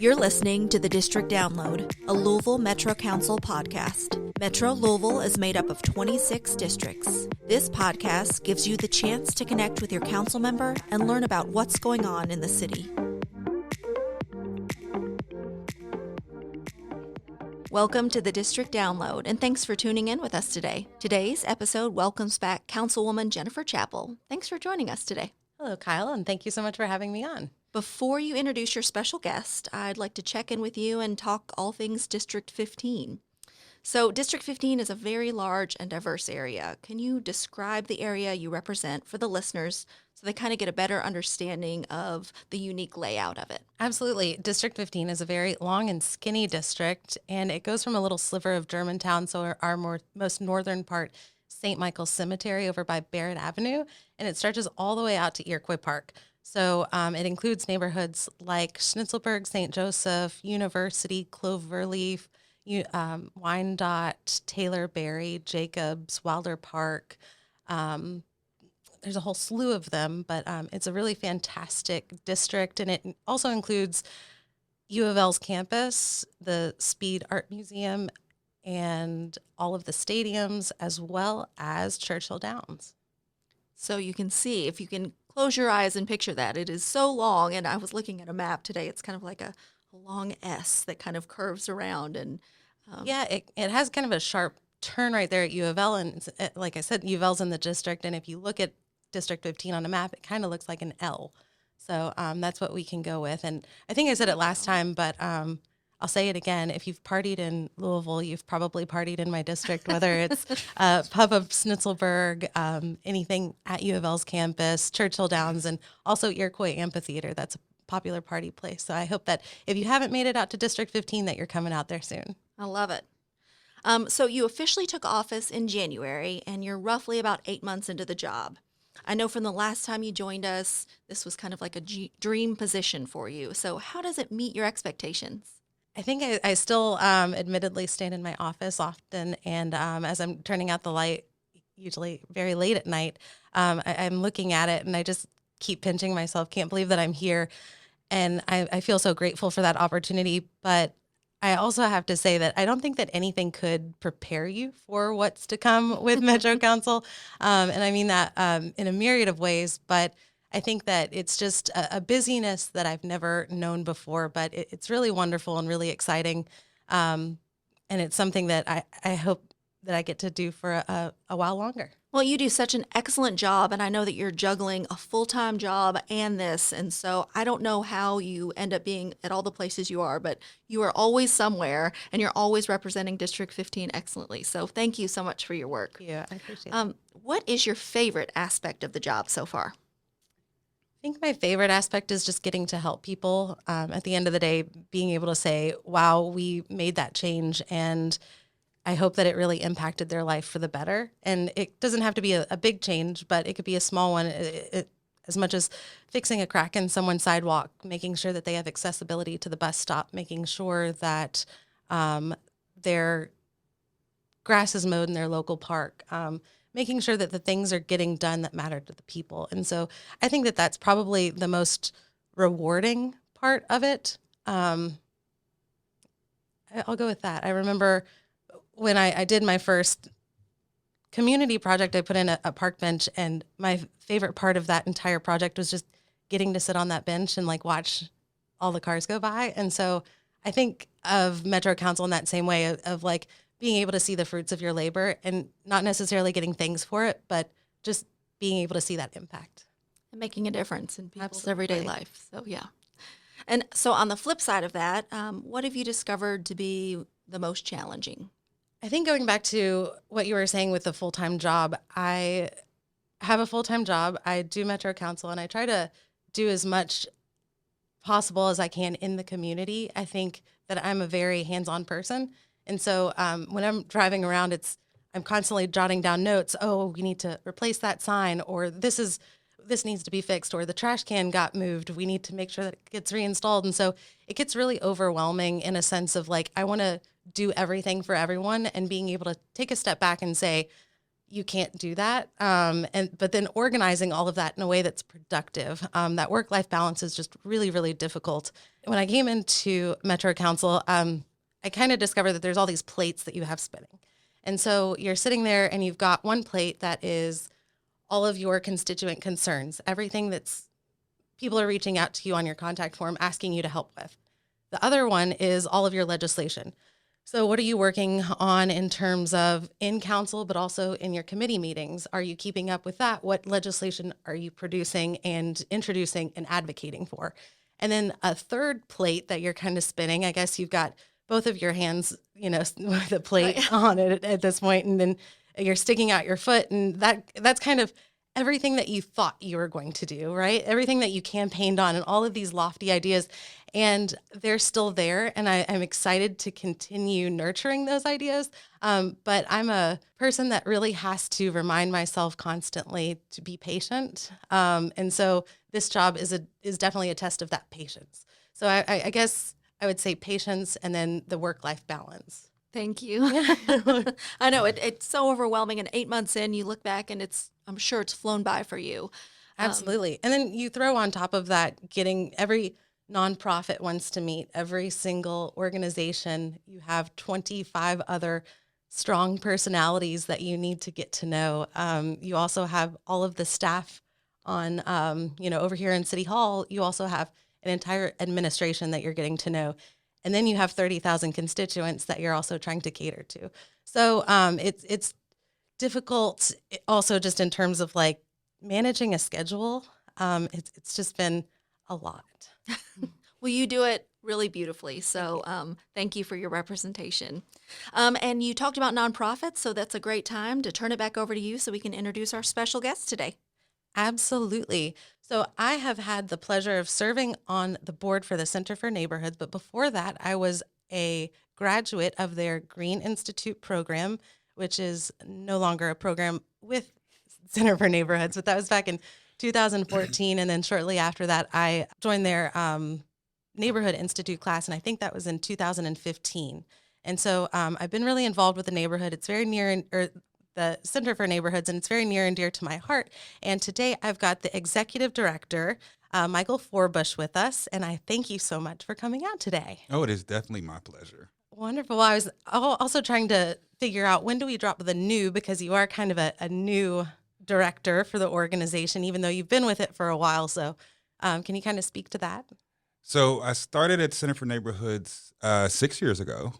You're listening to the District Download, a Louisville Metro Council podcast. Metro Louisville is made up of 26 districts. This podcast gives you the chance to connect with your council member and learn about what's going on in the city. Welcome to the District Download, and thanks for tuning in with us today. Today's episode welcomes back Councilwoman Jennifer Chappell. Thanks for joining us today. Hello, Kyle, and thank you so much for having me on. Before you introduce your special guest, I'd like to check in with you and talk all things District 15. So District 15 is a very large and diverse area. Can you describe the area you represent for the listeners so they kind of get a better understanding of the unique layout of it? Absolutely. District 15 is a very long and skinny district, and it goes from a little sliver of Germantown, so our most northern part, St. Michael's Cemetery over by Barrett Avenue, and it stretches all the way out to Iroquois Park. So it includes neighborhoods like Schnitzelburg, St. Joseph, University, Cloverleaf, Wyandotte, Taylor Berry, Jacobs, Wilder Park. There's a whole slew of them, but it's a really fantastic district, and it also includes U of L's campus, the Speed Art Museum, and all of the stadiums, as well as Churchill Downs. So you can see, if you can close your eyes and picture that, it is so long, and I was looking at a map today, it's kind of like a long S that kind of curves around. And it has kind of a sharp turn right there at U of L, and like I said, U of L's in the district, and if you look at District 15 on a map, it kind of looks like an L. So that's what we can go with. And I think I said it last time, but I'll say it again. If you've partied in Louisville, you've probably partied in my district, whether it's Pub of Schnitzelburg, anything at U of L's campus, Churchill Downs, and also Iroquois Amphitheater. That's a popular party place. So I hope that if you haven't made it out to District 15, that you're coming out there soon. I love it. So you officially took office in January, and you're roughly about 8 months into the job. I know from the last time you joined us, this was kind of like a dream position for you. So how does it meet your expectations? I think I still admittedly stand in my office often, and as I'm turning out the light, usually very late at night, I'm looking at it, and I just keep pinching myself. Can't believe that I'm here, and I feel so grateful for that opportunity. But I also have to say that I don't think that anything could prepare you for what's to come with Metro Council, and I mean that in a myriad of ways, but I think that it's just a busyness that I've never known before, but it's really wonderful and really exciting. And it's something that I hope that I get to do for a while longer. Well, you do such an excellent job, and I know that you're juggling a full-time job and this, and so I don't know how you end up being at all the places you are, but you are always somewhere, and you're always representing District 15 excellently. So thank you so much for your work. Yeah, I appreciate it. What is your favorite aspect of the job so far? I think my favorite aspect is just getting to help people. At the end of the day, being able to say, wow, we made that change, and I hope that it really impacted their life for the better. And it doesn't have to be a big change, but it could be a small one, as much as fixing a crack in someone's sidewalk, making sure that they have accessibility to the bus stop, making sure that their grass is mowed in their local park, making sure that the things are getting done that matter to the people. And so I think that that's probably the most rewarding part of it. I'll go with that. I remember when I did my first community project, I put in a park bench, and my favorite part of that entire project was just getting to sit on that bench and like watch all the cars go by. And so I think of Metro Council in that same way of like being able to see the fruits of your labor and not necessarily getting things for it, but just being able to see that impact. And making a difference in people's Absolutely. everyday life. So, yeah. And so on the flip side of that, what have you discovered to be the most challenging? I think going back to what you were saying with the full-time job, I have a full-time job. I do Metro Council, and I try to do as much possible as I can in the community. I think that I'm a very hands-on person. And so when I'm driving around, I'm constantly jotting down notes. Oh, we need to replace that sign, or this needs to be fixed, or the trash can got moved. We need to make sure that it gets reinstalled. And so it gets really overwhelming in a sense of like, I want to do everything for everyone, and being able to take a step back and say, you can't do that. But then organizing all of that in a way that's productive. That work-life balance is just really, really difficult. When I came into Metro Council, I kind of discovered that there's all these plates that you have spinning. And so you're sitting there and you've got one plate that is all of your constituent concerns, everything that's people are reaching out to you on your contact form, asking you to help with. The other one is all of your legislation. So what are you working on in terms of in council, but also in your committee meetings? Are you keeping up with that? What legislation are you producing and introducing and advocating for? And then a third plate that you're kind of spinning, I guess you've got both of your hands, with a plate Right. on it at this point, and then you're sticking out your foot, and that's kind of everything that you thought you were going to do, right? Everything that you campaigned on and all of these lofty ideas, and they're still there. And I'm excited to continue nurturing those ideas. But I'm a person that really has to remind myself constantly to be patient. And so this job is definitely a test of that patience. So I guess I would say patience and then the work-life balance. Thank you. I know it's so overwhelming, and 8 months in, you look back and I'm sure it's flown by for you. Absolutely. And then you throw on top of that, getting every nonprofit wants to meet, every single organization. You have 25 other strong personalities that you need to get to know. You also have all of the staff on, over here in City Hall. You also have an entire administration that you're getting to know. And then you have 30,000 constituents that you're also trying to cater to. So it's difficult also just in terms of like managing a schedule. It's just been a lot. Well, you do it really beautifully. So thank you for your representation. And you talked about nonprofits, so that's a great time to turn it back over to you so we can introduce our special guest today. Absolutely. So I have had the pleasure of serving on the board for the Center for Neighborhoods, but before that, I was a graduate of their Green Institute program, which is no longer a program with Center for Neighborhoods, but that was back in 2014. And then shortly after that, I joined their Neighborhood Institute class, and I think that was in 2015. And so I've been really involved with the neighborhood. It's very the Center for Neighborhoods, and it's very near and dear to my heart. And today I've got the executive director, Michael Forbush, with us, and I thank you so much for coming out today. Oh, it is definitely my pleasure. Wonderful. I was also trying to figure out when do we drop the new, because you are kind of a new director for the organization, even though you've been with it for a while. So can you kind of speak to that? So I started at Center for Neighborhoods 6 years ago.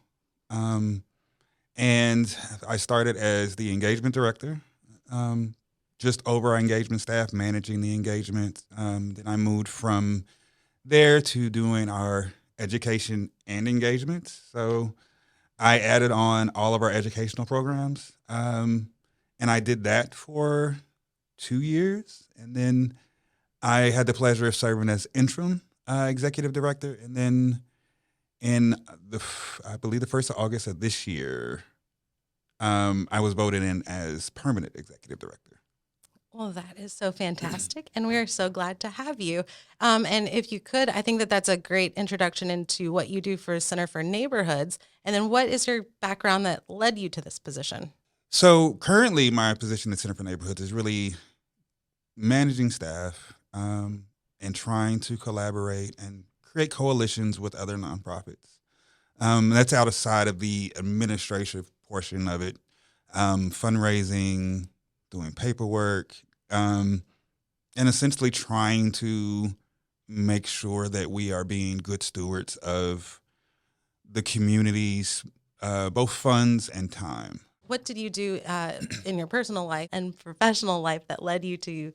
And I started as the engagement director, just over our engagement staff, managing the engagement. Then I moved from there to doing our education and engagement. So I added on all of our educational programs. And I did that for 2 years. And then I had the pleasure of serving as interim executive director. And then in I believe the 1st of August of this year, I was voted in as permanent executive director. Well, that is so fantastic, and we are so glad to have you. And if you could, I think that that's a great introduction into what you do for Center for Neighborhoods, and then what is your background that led you to this position? So currently my position at Center for Neighborhoods is really managing staff and trying to collaborate and create coalitions with other nonprofits. That's outside of the administrative portion of it, fundraising, doing paperwork, and essentially trying to make sure that we are being good stewards of the community's both funds and time. What did you do in your personal life and professional life that led you to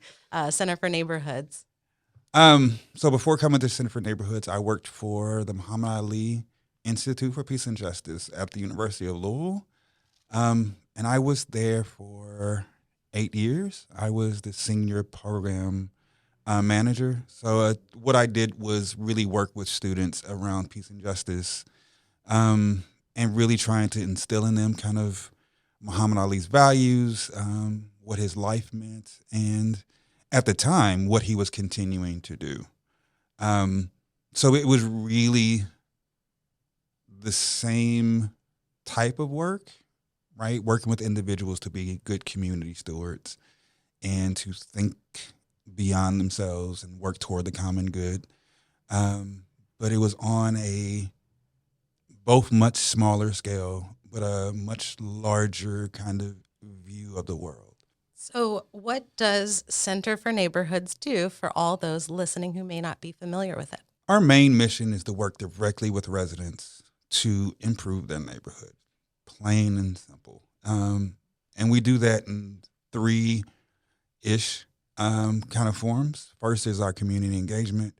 Center for Neighborhoods? So before coming to Center for Neighborhoods, I worked for the Muhammad Ali Institute for Peace and Justice at the University of Louisville. And I was there for 8 years. I was the senior program manager. So what I did was really work with students around peace and justice and really trying to instill in them kind of Muhammad Ali's values, what his life meant, and at the time, what he was continuing to do. So it was really the same type of work, right? Working with individuals to be good community stewards and to think beyond themselves and work toward the common good. But it was on a both much smaller scale, but a much larger kind of view of the world. So, what does Center for Neighborhoods do for all those listening who may not be familiar with it? Our main mission is to work directly with residents to improve their neighborhood, plain and simple. And we do that in three-ish kind of forms. First is our community engagement.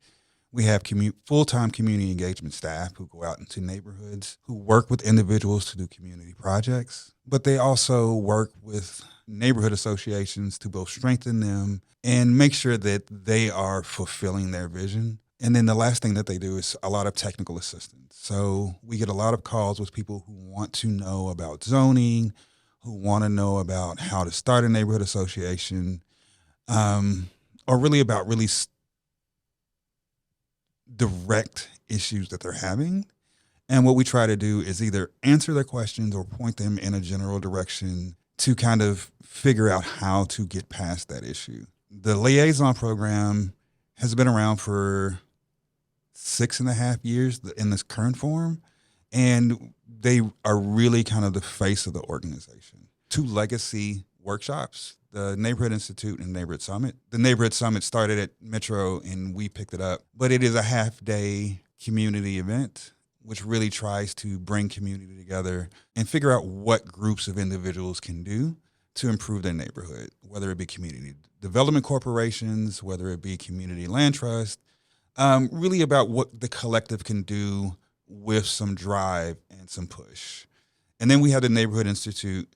We have full-time community engagement staff who go out into neighborhoods, who work with individuals to do community projects, but they also work with neighborhood associations to both strengthen them and make sure that they are fulfilling their vision. And then the last thing that they do is a lot of technical assistance. So we get a lot of calls with people who want to know about zoning, who want to know about how to start a neighborhood association, or really about direct issues that they're having. And what we try to do is either answer their questions or point them in a general direction to kind of figure out how to get past that issue. The liaison program has been around for 6.5 years in this current form, and they are really kind of the face of the organization. 2 legacy workshops, the Neighborhood Institute and Neighborhood Summit. The Neighborhood Summit started at Metro and we picked it up, but it is a half-day community event which really tries to bring community together and figure out what groups of individuals can do to improve their neighborhood, whether it be community development corporations, whether it be community land trust, really about what the collective can do with some drive and some push. And then we have the Neighborhood Institute.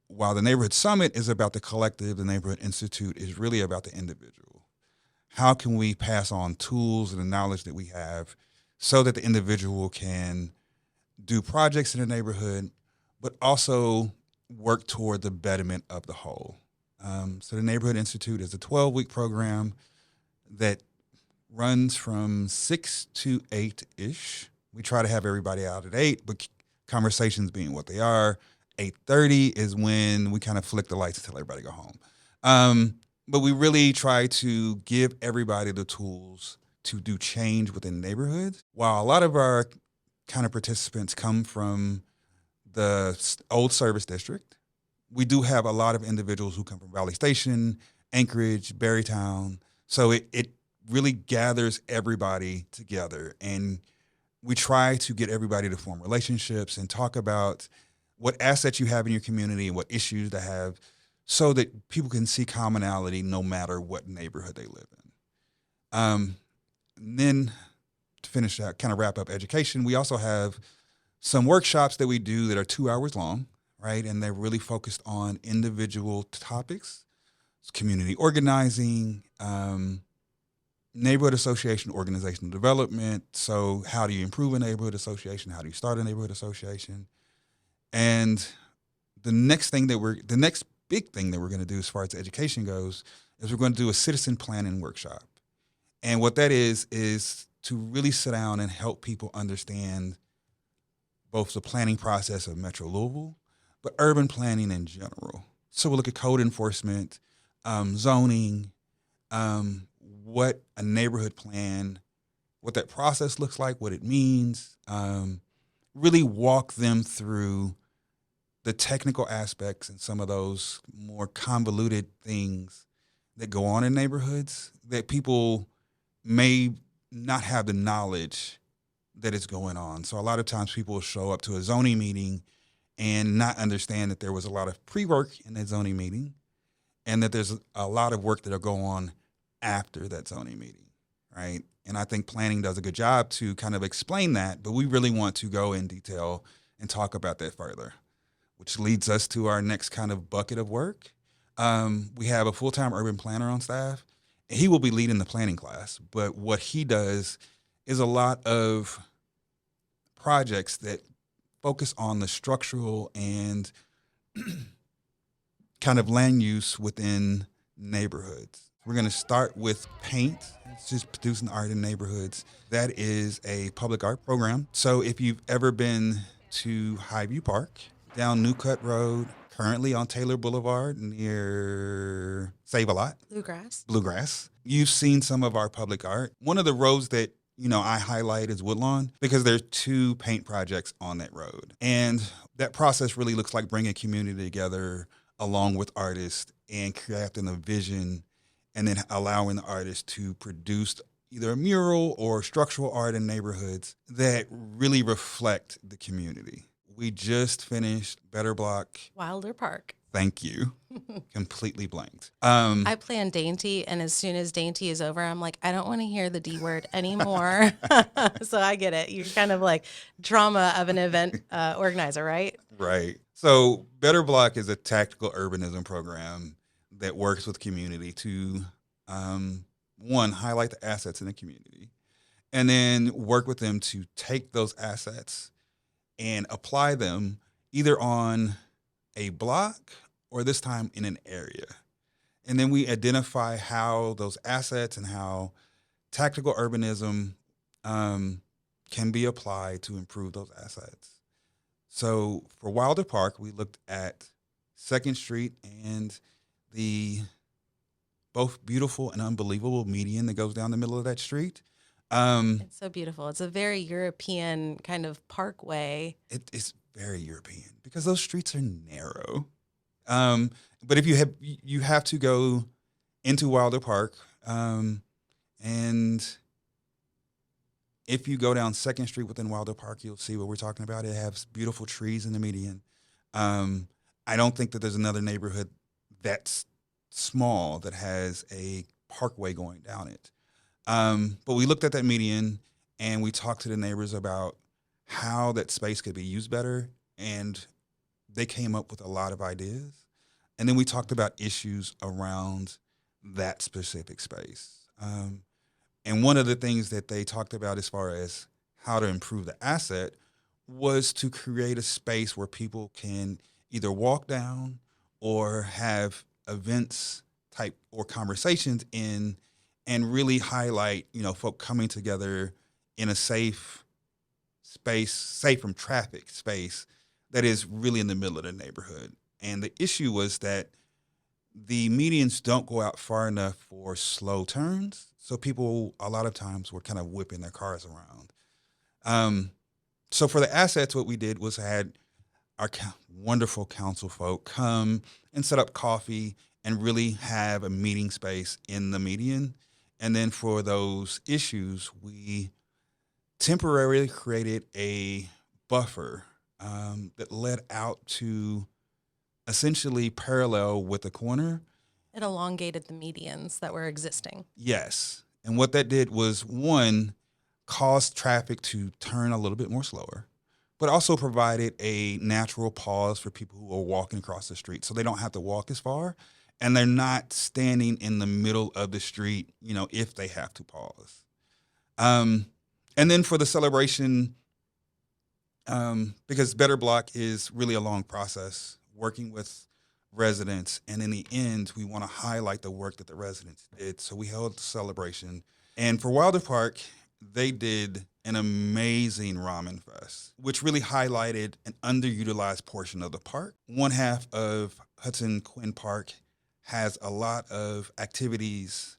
While the Neighborhood Summit is about the collective, the Neighborhood Institute is really about the individual. How can we pass on tools and the knowledge that we have so that the individual can do projects in the neighborhood, but also work toward the betterment of the whole? So the Neighborhood Institute is a 12-week program that runs from 6 to 8-ish. We try to have everybody out at 8, but conversations being what they are, 8:30 is when we kind of flick the lights and tell everybody to go home. But we really try to give everybody the tools to do change within neighborhoods. While a lot of our kind of participants come from the old service district, we do have a lot of individuals who come from Valley Station, Anchorage, Berrytown. So it really gathers everybody together. And we try to get everybody to form relationships and talk about what assets you have in your community and what issues to have so that people can see commonality no matter what neighborhood they live in. And then to finish that, kind of wrap up education, we also have some workshops that we do that are 2 hours long, right? And they're really focused on individual topics, community organizing, neighborhood association organizational development. So how do you improve a neighborhood association? How do you start a neighborhood association? And the next big thing that we're going to do as far as education goes is we're going to do a citizen planning workshop. And what that is to really sit down and help people understand both the planning process of Metro Louisville, but urban planning in general. So we'll look at code enforcement, zoning, what a neighborhood plan, what that process looks like, what it means, really walk them through the technical aspects and some of those more convoluted things that go on in neighborhoods that people may not have the knowledge that is going on. So a lot of times people will show up to a zoning meeting and not understand that there was a lot of pre-work in that zoning meeting and that there's a lot of work that'll go on after that zoning meeting, right? And I think planning does a good job to kind of explain that, but we really want to go in detail and talk about that further, which leads us to our next kind of bucket of work. We have a full-time urban planner on staff. He will be leading the planning class, but what he does is a lot of projects that focus on the structural and kind of land use within neighborhoods. We're going to start with paint. It's just producing art in neighborhoods. That is a public art program. So if you've ever been to Highview Park, down New Cut Road, currently on Taylor Boulevard near Save a Lot, Bluegrass. Bluegrass. You've seen some of our public art. One of the roads that I highlight is Woodlawn because there's 2 paint projects on that road. And that process really looks like bringing community together along with artists and crafting a vision and then allowing the artists to produce either a mural or structural art in neighborhoods that really reflect the community. We just finished Better Block. Wilder Park. Thank you. Completely blanked. I plan Dainty, and as soon as Dainty is over, I'm like, I don't want to hear the D word anymore. So I get it. You're kind of like drama of an event organizer, right? Right. So Better Block is a tactical urbanism program that works with community to, one, highlight the assets in the community, and then work with them to take those assets and apply them either on a block or this time in an area. And then we identify how those assets and how tactical urbanism can be applied to improve those assets. So for Wilder Park, we looked at 2nd Street and the both beautiful and unbelievable median that goes down the middle of that street. It's so beautiful. It's a very European kind of parkway. It's very European because those streets are narrow. But if you have to go into Wilder Park, and if you go down 2nd Street within Wilder Park, you'll see what we're talking about. It has beautiful trees in the median. I don't think that there's another neighborhood that's small that has a parkway going down it. But we looked at that median and we talked to the neighbors about how that space could be used better, and they came up with a lot of ideas. And then we talked about issues around that specific space. And one of the things that they talked about as far as how to improve the asset was to create a space where people can either walk down or have events type or conversations in and really highlight, folk coming together in a safe space, safe from traffic space that is really in the middle of the neighborhood. And the issue was that the medians don't go out far enough for slow turns. So people a lot of times were kind of whipping their cars around. So for the assets, what we did was had our wonderful council folk come and set up coffee and really have a meeting space in the median. And then for those issues, we temporarily created a buffer that led out to essentially parallel with the corner. It elongated the medians that were existing. Yes. And what that did was, one, caused traffic to turn a little bit more slower, but also provided a natural pause for people who are walking across the street so they don't have to walk as far and they're not standing in the middle of the street, if they have to pause. And then for the celebration, because Better Block is really a long process, working with residents, and in the end, we want to highlight the work that the residents did. So we held a celebration. And for Wilder Park, they did an amazing ramen fest, which really highlighted an underutilized portion of the park. One half of Hudson Quinn Park has a lot of activities,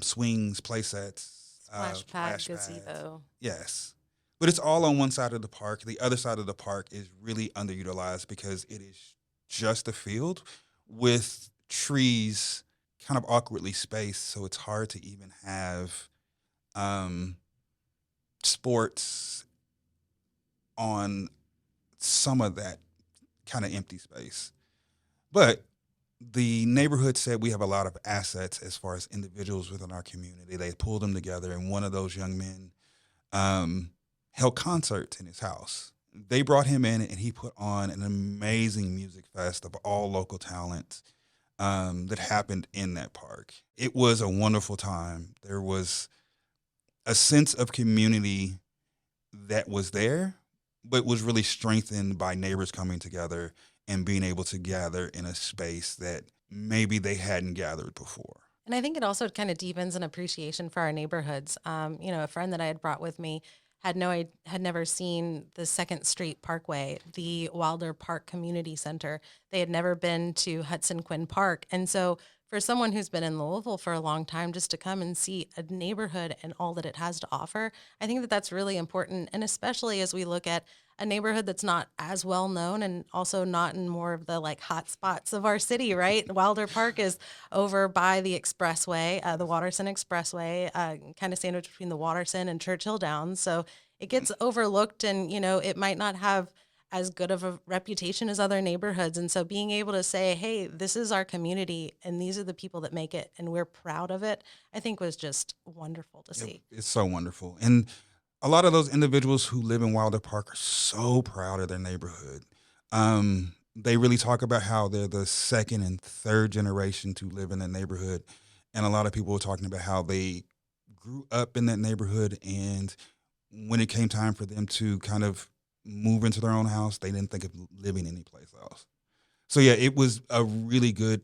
swings, play sets, Splash pad, pads. gazebo. Yes. But it's all on one side of the park. The other side of the park is really underutilized because it is just a field with trees kind of awkwardly spaced. So it's hard to even have sports on some of that kind of empty space. But the neighborhood said we have a lot of assets as far as individuals within our community. They pulled them together, and one of those young men held concerts in his house. They brought him in, and he put on an amazing music fest of all local talent that happened in that park. It was a wonderful time. There was a sense of community that was there, but was really strengthened by neighbors coming together and being able to gather in a space that maybe they hadn't gathered before. And I think it also kind of deepens an appreciation for our neighborhoods. A friend that I had brought with me had never seen the Second Street Parkway, the Wilder Park Community Center. They had never been to Hudson Quinn Park. And so for someone who's been in Louisville for a long time, just to come and see a neighborhood and all that it has to offer, I think that that's really important. And especially as we look at a neighborhood that's not as well known and also not in more of the like hot spots of our city, right? Wilder Park is over by the expressway, the Watterson Expressway, kind of sandwiched between the Watterson and Churchill Downs. So it gets overlooked, and it might not have as good of a reputation as other neighborhoods. And so being able to say, hey, this is our community and these are the people that make it and we're proud of it, I think was just wonderful to see. It's so wonderful. And a lot of those individuals who live in Wilder Park are so proud of their neighborhood. They really talk about how they're the second and third generation to live in that neighborhood. And a lot of people were talking about how they grew up in that neighborhood. And when it came time for them to kind of move into their own house, they didn't think of living anyplace else. So, yeah, it was a really good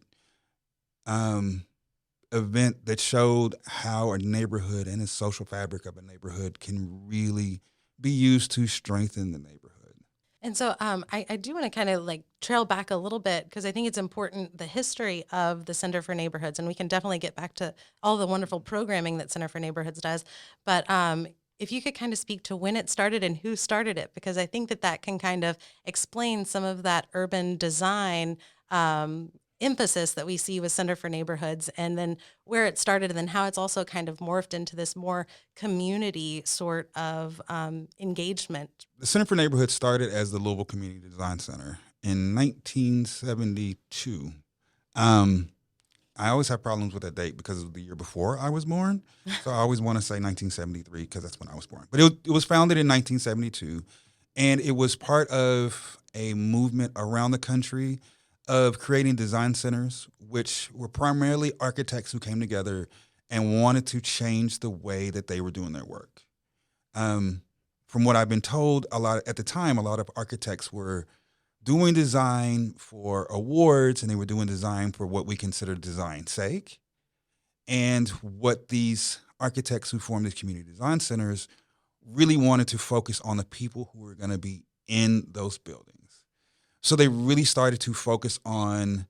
event that showed how a neighborhood and the social fabric of a neighborhood can really be used to strengthen the neighborhood. And so I do want to kind of like trail back a little bit because I think it's important, the history of the Center for Neighborhoods, and we can definitely get back to all the wonderful programming that Center for Neighborhoods does. But if you could kind of speak to when it started and who started it, because I think that that can kind of explain some of that urban design emphasis that we see with Center for Neighborhoods, and then where it started, and then how it's also kind of morphed into this more community sort of engagement. The Center for Neighborhoods started as the Louisville Community Design Center in 1972. I always have problems with that date because of the year before I was born. So I always want to say 1973 because that's when I was born. But it was founded in 1972, and it was part of a movement around the country of creating design centers, which were primarily architects who came together and wanted to change the way that they were doing their work. From what I've been told, at the time, a lot of architects were doing design for awards, and they were doing design for what we consider design's sake. And what these architects who formed these community design centers really wanted to focus on the people who were going to be in those buildings. So they really started to focus on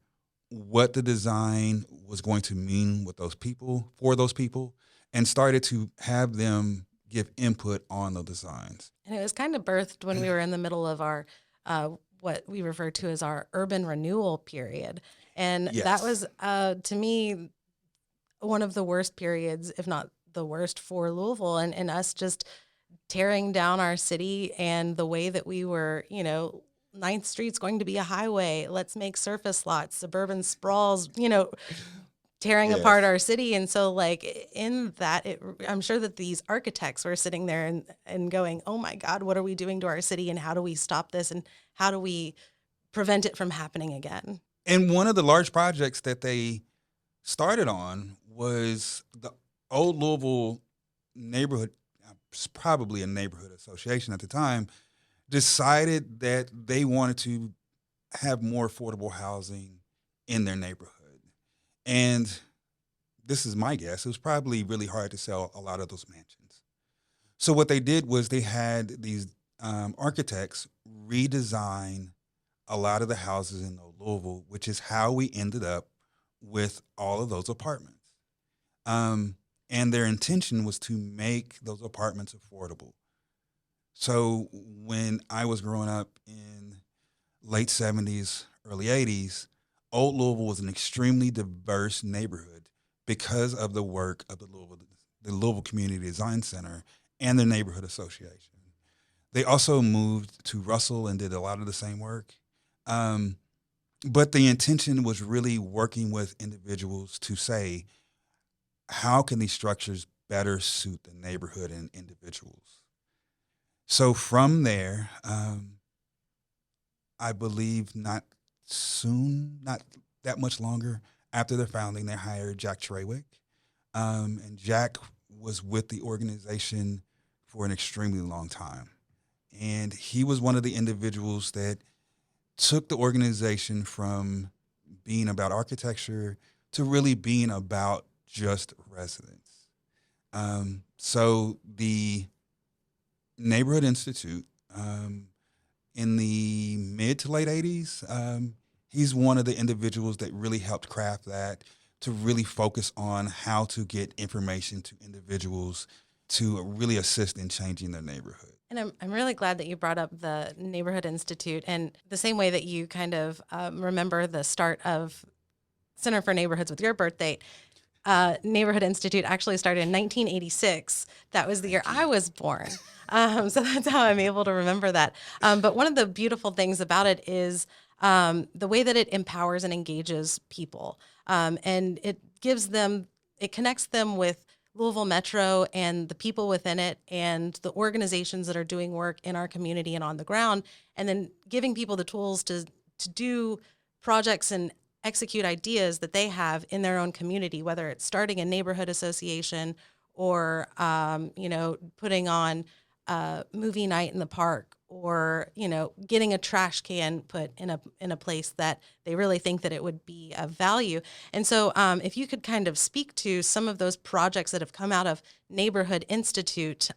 what the design was going to mean with those people, for those people, and started to have them give input on the designs. And it was kind of birthed when we were in the middle of our what we refer to as our urban renewal period. And Yes. that was, to me, one of the worst periods, if not the worst, for Louisville, and us just tearing down our city and the way that we were, 9th Street's going to be a highway. Let's make surface lots, suburban sprawls, tearing Yes. apart our city. And so like in that, I'm sure that these architects were sitting there and going, oh my God, what are we doing to our city? And how do we stop this? And how do we prevent it from happening again? And one of the large projects that they started on was the old Louisville neighborhood, probably a neighborhood association at the time, decided that they wanted to have more affordable housing in their neighborhood. And this is my guess, it was probably really hard to sell a lot of those mansions. So what they did was they had these architects redesign a lot of the houses in Louisville, which is how we ended up with all of those apartments. And their intention was to make those apartments affordable. So when I was growing up in late 70s, early 80s, Old Louisville was an extremely diverse neighborhood because of the work of the Louisville Community Design Center and the neighborhood association. They also moved to Russell and did a lot of the same work. But the intention was really working with individuals to say, how can these structures better suit the neighborhood and individuals? So from there, I believe not that much longer after their founding, they hired Jack Trawick. And Jack was with the organization for an extremely long time. And he was one of the individuals that took the organization from being about architecture to really being about just residents. So the Neighborhood Institute, in the mid to late 80s. He's one of the individuals that really helped craft that to really focus on how to get information to individuals to really assist in changing their neighborhood. And I'm really glad that you brought up the Neighborhood Institute, and the same way that you kind of remember the start of Center for Neighborhoods with your birth date. Neighborhood Institute actually started in 1986. That was the year I was born. So that's how I'm able to remember that. But one of the beautiful things about it is the way that it empowers and engages people. And it connects them with Louisville Metro and the people within it and the organizations that are doing work in our community and on the ground, and then giving people the tools to do projects and execute ideas that they have in their own community, whether it's starting a neighborhood association or, putting on a movie night in the park, or, getting a trash can put in a place that they really think that it would be of value. And so if you could kind of speak to some of those projects that have come out of Neighborhood Institute,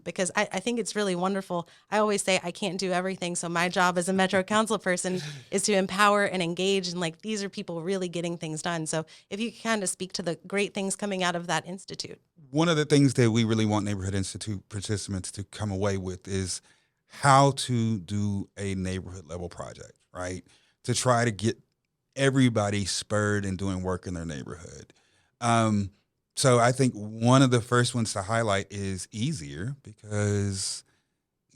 because I think it's really wonderful. I always say I can't do everything. So my job as a Metro Council person is to empower and engage. And like, these are people really getting things done. So if you could kind of speak to the great things coming out of that institute. One of the things that we really want Neighborhood Institute participants to come away with is how to do a neighborhood level project, right? To try to get everybody spurred and doing work in their neighborhood. So I think one of the first ones to highlight is Easier, because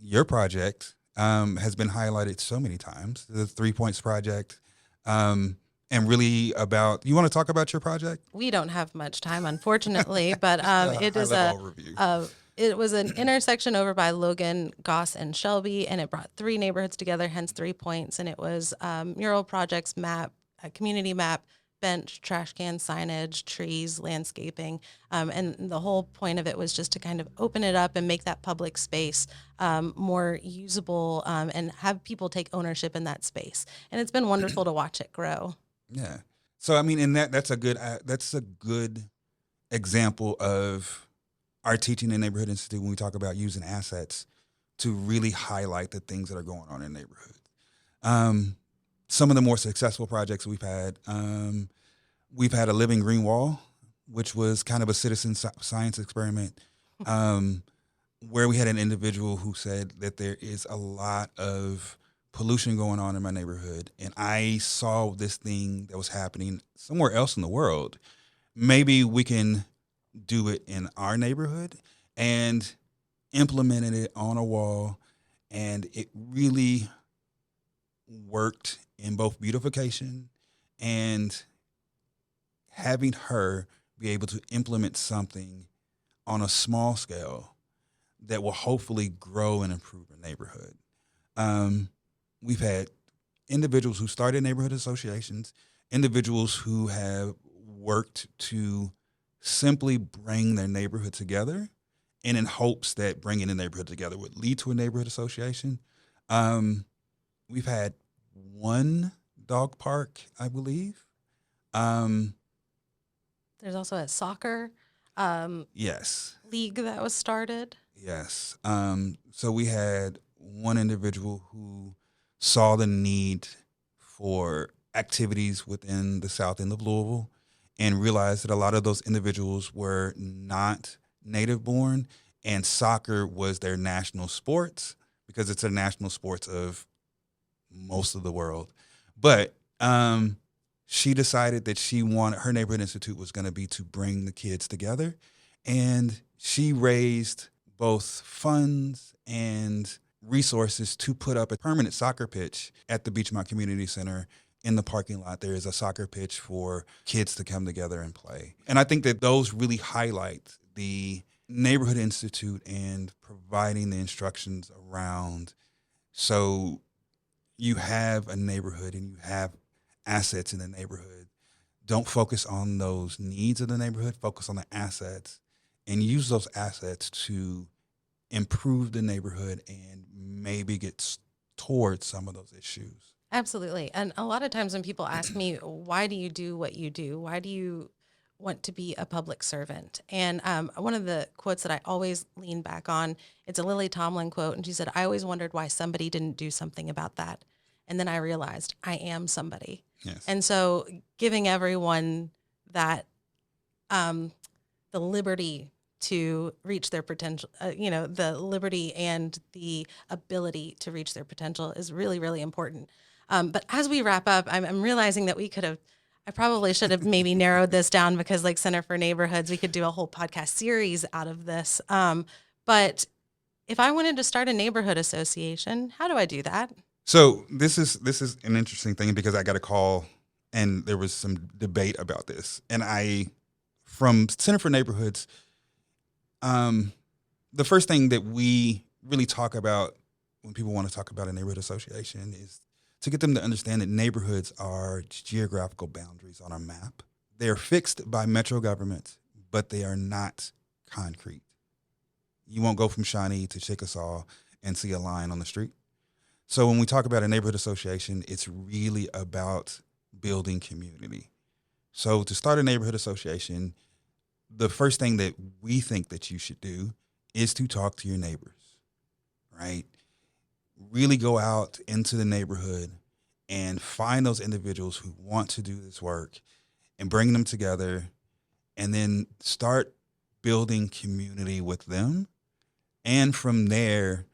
your project has been highlighted so many times, the 3 Points Project. And really about, you want to talk about your project? We don't have much time, unfortunately, but it is overview. It was an intersection over by Logan, Goss, and Shelby, and it brought 3 neighborhoods together, hence 3 points. And it was mural projects, map, a community map, bench, trash can, signage, trees, landscaping. And the whole point of it was just to kind of open it up and make that public space more usable, and have people take ownership in that space. And it's been wonderful to watch it grow. Yeah. So I mean, and that's a good example of our teaching in Neighborhood Institute when we talk about using assets to really highlight the things that are going on in neighborhoods. Some of the more successful projects we've had a living green wall, which was kind of a citizen science experiment, where we had an individual who said that there is a lot of pollution going on in my neighborhood, and I saw this thing that was happening somewhere else in the world. Maybe we can do it in our neighborhood, and implemented it on a wall, and it really worked in both beautification and having her be able to implement something on a small scale that will hopefully grow and improve a neighborhood. We've had individuals who started neighborhood associations, individuals who have worked to simply bring their neighborhood together, and in hopes that bringing the neighborhood together would lead to a neighborhood association. We've had one dog park, I believe. There's also a soccer Yes. league that was started. Yes. So we had one individual who saw the need for activities within the south end of Louisville and realized that a lot of those individuals were not native born, and soccer was their national sports because it's a national sports of most of the world. But she decided that her neighborhood institute was going to be to bring the kids together, and she raised both funds and resources to put up a permanent soccer pitch at the Beachmont Community Center. In the parking lot, there is a soccer pitch for kids to come together and play. And I think that those really highlight the Neighborhood Institute and providing the instructions around. So you have a neighborhood and you have assets in the neighborhood. Don't focus on those needs of the neighborhood, focus on the assets, and use those assets to improve the neighborhood and maybe get towards some of those issues. Absolutely. And a lot of times when people ask me, why do you do what you do? Why do you want to be a public servant. And one of the quotes that I always lean back on, it's a Lily Tomlin quote. And she said, I always wondered why somebody didn't do something about that. And then I realized I am somebody. Yes. And so giving everyone that, the liberty to reach their potential, the liberty and the ability to reach their potential is really, really important. But as we wrap up, I'm realizing that I probably should have maybe narrowed this down, because like Center for Neighborhoods, we could do a whole podcast series out of this. But if I wanted to start a neighborhood association, how do I do that? So this is an interesting thing, because I got a call and there was some debate about this. And from Center for Neighborhoods, the first thing that we really talk about when people want to talk about a neighborhood association is to get them to understand that neighborhoods are geographical boundaries on a map. They are fixed by metro government, but they are not concrete. You won't go from Shawnee to Chickasaw and see a line on the street. So when we talk about a neighborhood association, it's really about building community. So to start a neighborhood association, the first thing that we think that you should do is to talk to your neighbors, right? Really go out into the neighborhood and find those individuals who want to do this work and bring them together, and then start building community with them. And from there,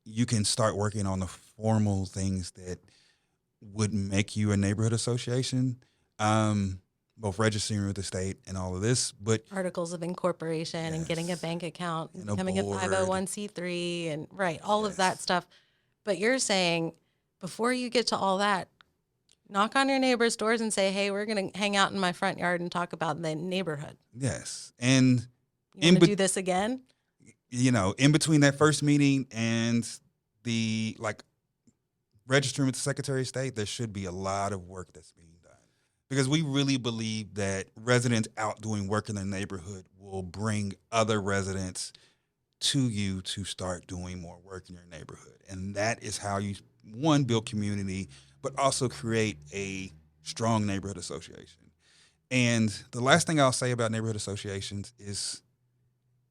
you can start working on the formal things that would make you a neighborhood association, both registering with the state and all of this, but Articles of incorporation and getting a bank account and And a becoming a board. 501c3 and all of that Yes. stuff. But you're saying before you get to all that, knock on your neighbor's doors and say, hey, we're going to hang out in my front yard and talk about the neighborhood. yes. And, You want to do this again? in between that first meeting and the registering with the Secretary of State, there should be a lot of work that's being done, because we really believe that residents out doing work in their neighborhood will bring other residents to you to start doing more work in your neighborhood. And that is how you, one, build community, but also create a strong neighborhood association. And the last thing I'll say about neighborhood associations is,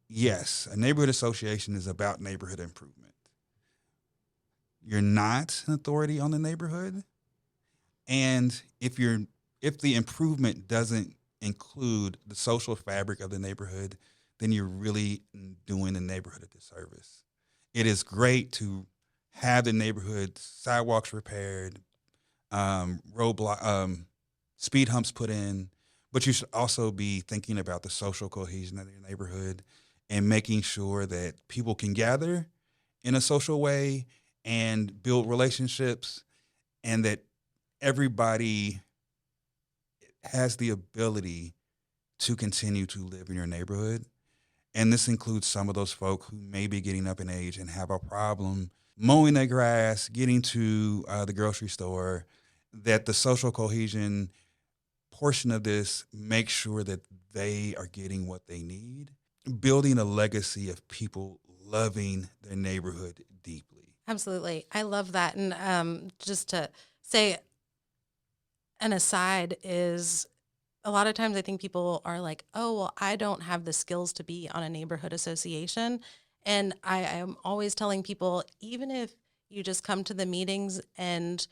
yes, a neighborhood association is about neighborhood improvement. You're not an authority on the neighborhood. And if the improvement doesn't include the social fabric of the neighborhood, then you're really doing the neighborhood a disservice. It is great to have the neighborhood sidewalks repaired, speed humps put in, but you should also be thinking about the social cohesion of your neighborhood and making sure that people can gather in a social way and build relationships, and that everybody has the ability to continue to live in your neighborhood. And this includes some of those folk who may be getting up in age and have a problem mowing their grass, getting to the grocery store, that the social cohesion portion of this makes sure that they are getting what they need, building a legacy of people loving their neighborhood deeply. Absolutely. I love that. And just to say an aside is, a lot of times I think people are like, oh, well, I don't have the skills to be on a neighborhood association. And I am always telling people, even if you just come to the meetings and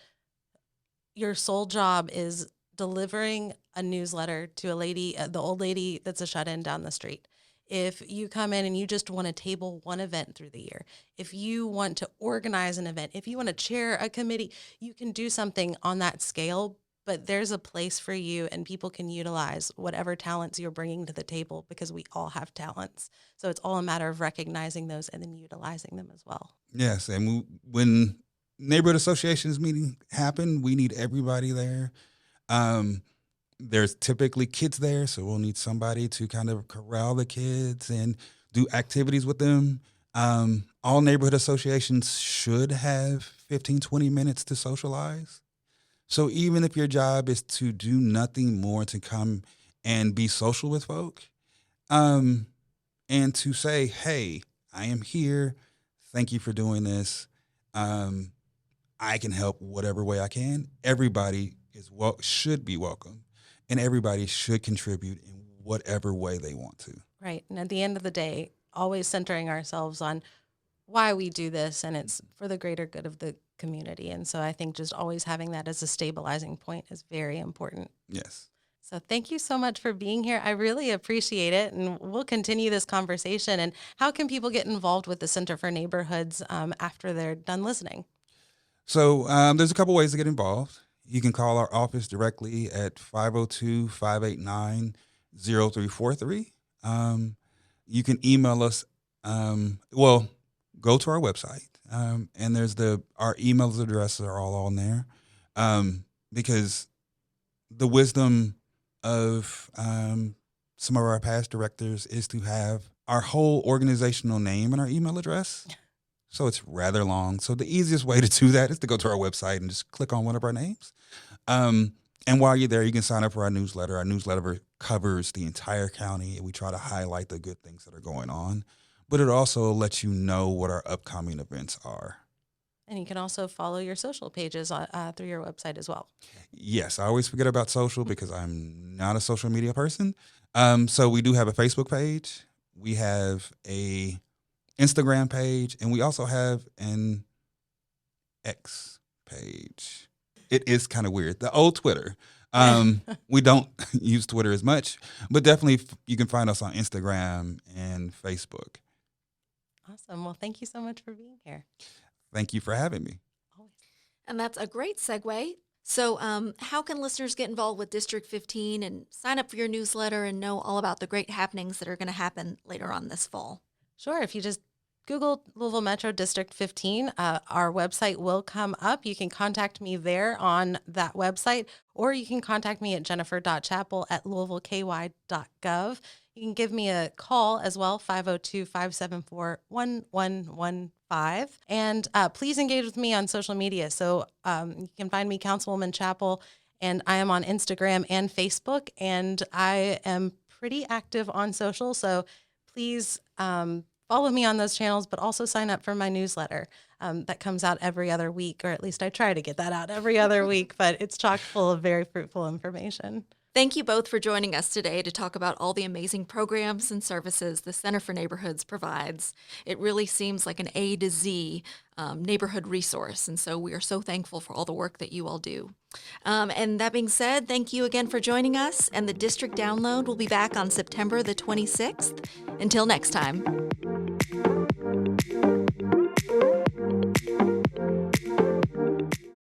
your sole job is delivering a newsletter to a lady, the old lady that's a shut-in down the street. If you come in and you just want to table one event through the year, if you want to organize an event, if you want to chair a committee, you can do something on that scale, but there's a place for you, and people can utilize whatever talents you're bringing to the table, because we all have talents. So it's all a matter of recognizing those and then utilizing them as well. Yes, and when neighborhood associations meeting happen, we need everybody there. There's typically kids there, so we'll need somebody to kind of corral the kids and do activities with them. All neighborhood associations should have 15, 20 minutes to socialize. So even if your job is to do nothing more to come and be social with folk, and to say, hey, I am here. Thank you for doing this. I can help whatever way I can. Everybody should be welcome, and everybody should contribute in whatever way they want to. Right. And at the end of the day, always centering ourselves on why we do this, and it's for the greater good of the community. And so I think just always having that as a stabilizing point is very important. Yes. So thank you so much for being here. I really appreciate it. And we'll continue this conversation. And how can people get involved with the Center for Neighborhoods after they're done listening? So there's a couple ways to get involved. You can call our office directly at 502-589-0343. You can email us. Go to our website, and our email addresses are all on there, because the wisdom of some of our past directors is to have our whole organizational name and our email address. So it's rather long. So the easiest way to do that is to go to our website and just click on one of our names. And while you're there, you can sign up for our newsletter. Our newsletter covers the entire county, and we try to highlight the good things that are going on. But it also lets you know what our upcoming events are. And you can also follow your social pages through your website as well. Yes, I always forget about social because I'm not a social media person. So we do have a Facebook page. We have a Instagram page, and we also have an X page. It is kind of weird. The old Twitter. We don't use Twitter as much, but definitely you can find us on Instagram and Facebook. Awesome. Well, thank you so much for being here. Thank you for having me. And that's a great segue. So how can listeners get involved with District 15 and sign up for your newsletter and know all about the great happenings that are going to happen later on this fall? Sure. If you just Google Louisville Metro District 15, our website will come up. You can contact me there on that website, or you can contact me at jennifer.chappell@louisvilleky.gov. You can give me a call as well, 502-574-1115. And please engage with me on social media. So you can find me, Councilwoman Chappell, and I am on Instagram and Facebook, and I am pretty active on social. So please follow me on those channels, but also sign up for my newsletter that comes out every other week, or at least I try to get that out every other week, but it's chock full of very fruitful information. Thank you both for joining us today to talk about all the amazing programs and services the Center for Neighborhoods provides. It really seems like an A to Z neighborhood resource, and so we are so thankful for all the work that you all do. And that being said, thank you again for joining us, and the District Download will be back on September the 26th. Until next time.